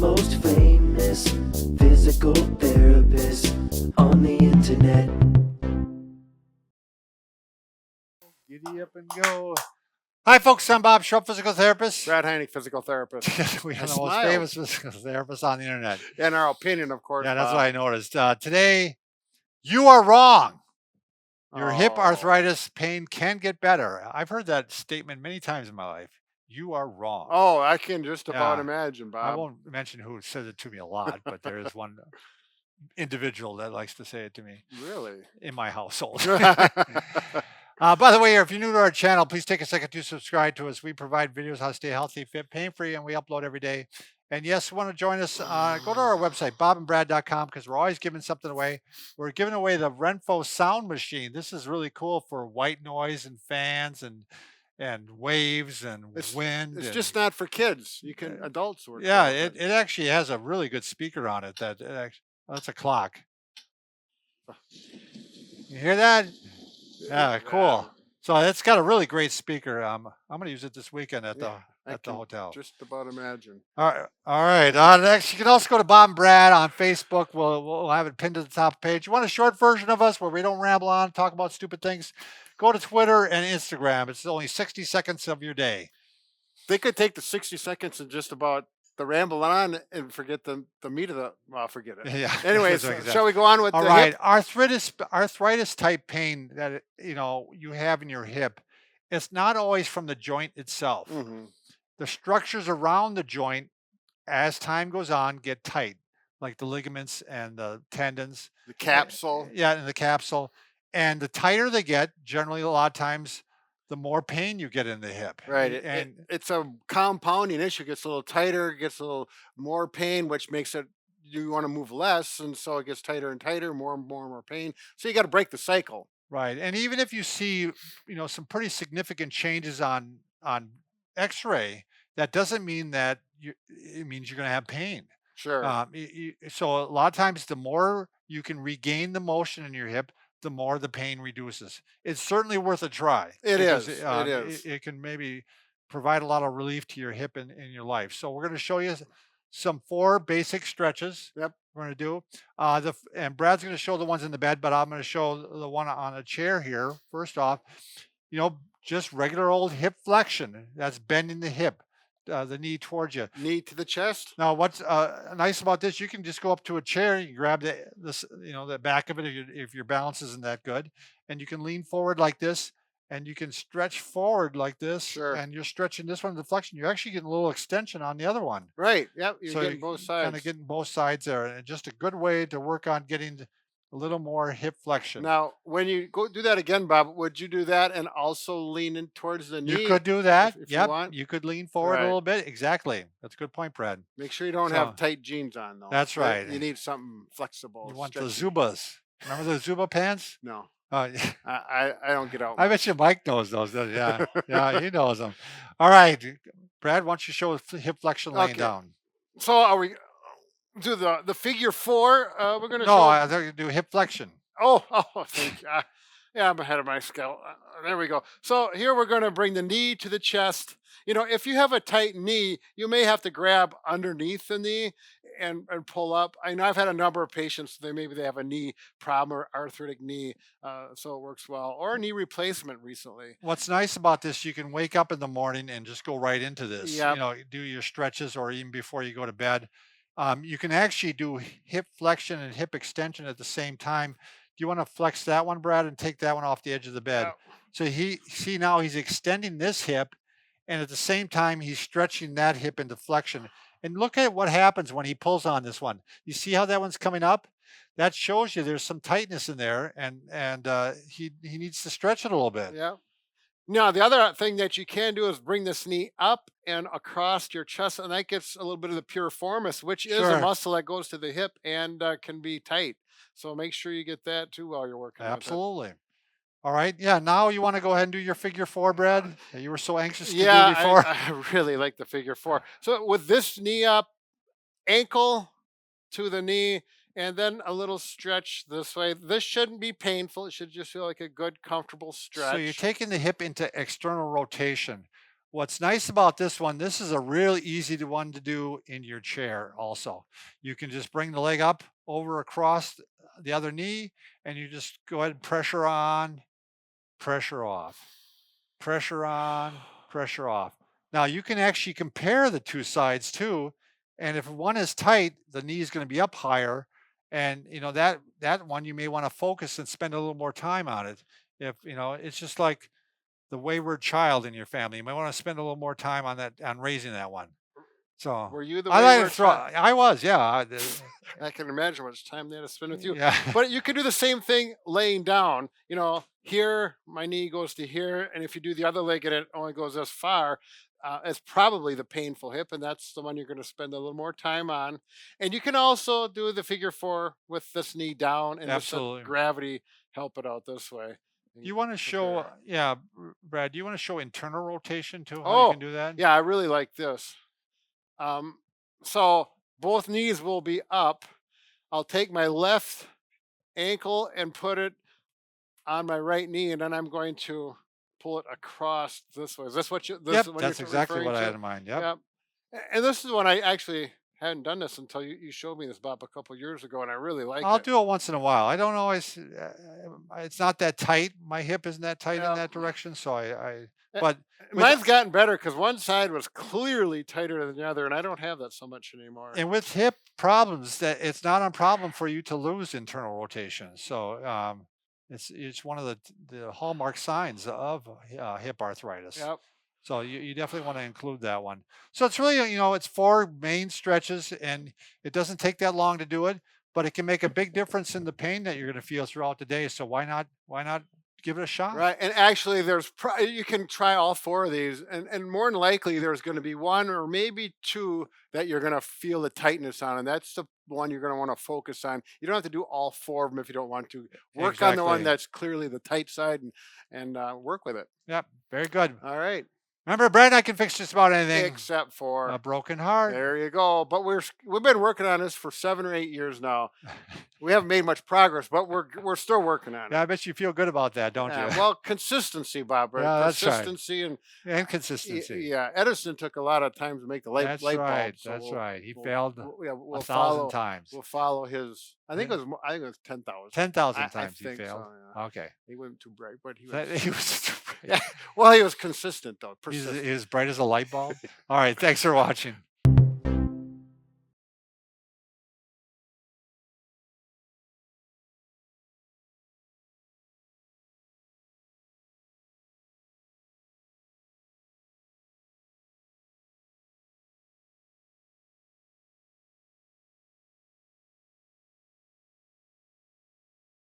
most famous physical therapist on the internet. Giddy up and go. Hi, folks. I'm Bob Schrupp, physical therapist. Brad Heineck, physical therapist. We are the most smiled. famous physical therapists on the internet. In our opinion, of course. Yeah, that's Bob. what I noticed. Today, you are wrong. Your hip Oh. arthritis pain can get better. I've heard that statement many times in my life. You are wrong. Oh, I can just about Yeah. imagine, Bob. I won't mention who says it to me a lot, but there is one individual that likes to say it to me Really? in my household. By the way, if you're new to our channel, please take a second to subscribe to us. We provide videos how to stay healthy, fit, pain-free, and we upload every day. And yes, want to join us, go to our website, bobandbrad.com, because we're always giving something away. We're giving away the RENPHO sound machine. This is really cool for white noise and fans and waves and wind. It's just not for kids. You can adults work. Yeah, it actually has a really good speaker on it. That's a clock. You hear that? Yeah, cool. So it's got a really great speaker. I'm going to use it this weekend at the hotel. Just about imagine. All right. Next, you can also go to Bob and Brad on Facebook. We'll have it pinned to the top of the page. You want a short version of us where we don't ramble on, talk about stupid things? Go to Twitter and Instagram. It's only 60 seconds of your day. They could take the 60 seconds and just about the ramble on and forget the meat of the. Well, forget it. Yeah. Anyways, shall we go on with all the right? Hip? Arthritis type pain that you have in your hip. It's not always from the joint itself. Mm-hmm. The structures around the joint, as time goes on, get tight, like the ligaments and the tendons. The capsule. Yeah, and the capsule. And the tighter they get, generally a lot of times, the more pain you get in the hip. Right. And it's a compounding issue. It gets a little tighter, gets a little more pain, which makes it you want to move less. And so it gets tighter and tighter, more and more pain. So you got to break the cycle. Right. And even if you see, some pretty significant changes on X-ray, that doesn't mean that it means you're going to have pain. Sure. So a lot of times, the more you can regain the motion in your hip, the more the pain reduces. It's certainly worth a try. It is. It can maybe provide a lot of relief to your hip in your life. So we're going to show you some 4 basic stretches. Yep. We're going to do. And Brad's going to show the ones in the bed, but I'm going to show the one on a chair here. First off, just regular old hip flexion. That's bending the hip. The knee towards you. Knee to the chest. Now, what's nice about this? You can just go up to a chair. You grab the back of it if your balance isn't that good, and you can lean forward like this, and you can stretch forward like this. Sure. And you're stretching this one to the flexion. You're actually getting a little extension on the other one. Right. Yep. You're getting both sides. Kind of getting both sides there, and just a good way to work on getting a little more hip flexion. Now, when you go do that again, Bob, would you do that and also lean in towards the knee? You could do that. If yep. you want. You could lean forward a little bit. Exactly. That's a good point, Brad. Make sure you don't have tight jeans on, though. That's right. You need something flexible. You want the Zubas. Remember the Zuba pants? No. I don't get out. I bet you Mike knows those. Yeah. Yeah, he knows them. All right. Brad, why don't you show hip flexion laying down? So are we do the figure 4? We're going to No, I thought you do hip flexion. Oh, thank you. Yeah, I'm ahead of my scale. There we go. So here we're going to bring the knee to the chest. If you have a tight knee, you may have to grab underneath the knee and pull up. I know I've had a number of patients, maybe they have a knee problem or arthritic knee, so it works well. Or a knee replacement recently. What's nice about this, you can wake up in the morning and just go right into this. Yep. Do your stretches or even before you go to bed. You can actually do hip flexion and hip extension at the same time. Do you want to flex that one, Brad, and take that one off the edge of the bed? Yeah. So now he's extending this hip, and at the same time, he's stretching that hip into flexion. And look at what happens when he pulls on this one. You see how that one's coming up? That shows you there's some tightness in there, and he needs to stretch it a little bit. Yeah. Now, the other thing that you can do is bring this knee up and across your chest, and that gets a little bit of the piriformis, which is a muscle that goes to the hip and can be tight. So make sure you get that too while you're working. Absolutely. All right. Yeah. Now you want to go ahead and do your figure 4, Brad? You were so anxious to do before. I really like the figure 4. So with this knee up, ankle to the knee, and then a little stretch this way. This shouldn't be painful. It should just feel like a good, comfortable stretch. So you're taking the hip into external rotation. What's nice about this one, this is a real easy one to do in your chair also. You can just bring the leg up over across the other knee, and you just go ahead and pressure on, pressure off, pressure on, pressure off. Now you can actually compare the two sides too. And if one is tight, the knee is going to be up higher. And that one you may want to focus and spend a little more time on it. If it's just like the wayward child in your family. You might want to spend a little more time on that, on raising that one. So Were you the I like to wayward throw. child? I was, yeah. I can imagine how much time they had to spend with you. Yeah. But you can do the same thing laying down. Here my knee goes to here, and if you do the other leg and it only goes this far, it's probably the painful hip, and that's the one you're going to spend a little more time on. And you can also do the figure four with this knee down and just let Absolutely. gravity help it out this way. You want to show, Prepare. yeah, Brad, do you want to show internal rotation too? How you Oh, can do that? yeah, I really like this. So both knees will be up. I'll take my left ankle and put it on my right knee, and then I'm going to pull it across this way. Is this what you? This Yep, is what that's you're exactly referring what I to? had in mind. Yep. Yep. And this is when I actually hadn't done this until you showed me this, Bob, a couple years ago, and I really like I'll it. do it once in a while. I don't always. It's not that tight. My hip isn't that tight in Yep. that direction. So Eh, but with Mine's gotten better because one side was clearly tighter than the other, and I don't have that so much anymore. and with hip problems, that it's not a problem for you to lose internal rotation. So it's one of the hallmark signs of hip arthritis. Yep. So you definitely want to include that one. So it's really, it's four main stretches, and it doesn't take that long to do it, but it can make a big difference in the pain that you're going to feel throughout the day. So why not give it a shot? Right, and actually, you can try all four of these, and more than likely, there's going to be one or maybe two that you're going to feel the tightness on, and that's the one you're going to want to focus on. You don't have to do all four of them if you don't want to. Work on the one Exactly. that's clearly the tight side, and work with it. Yep. Very good. All right, Remember, Brad and I can fix just about anything. except for A broken heart. there you go. But we've been working on this for 7 or 8 years now. We haven't made much progress, but we're still working on it. Yeah, I bet you feel good about that, don't Yeah, you? well, consistency, Bob. Right? Yeah, that's right. Consistency and And consistency. yeah. Edison took a lot of time to make the light That's bulb. right. So That's right. He we'll- failed yeah, we'll 1,000 times. We'll follow his. I think Yeah. it was. I think it was 10,000. 10,000 I times he think so, failed. yeah. Okay. He wasn't too bright, but he That- was. he was Yeah. Well, he was consistent though. he's Persistent. as bright as a light bulb. All right. Thanks for watching.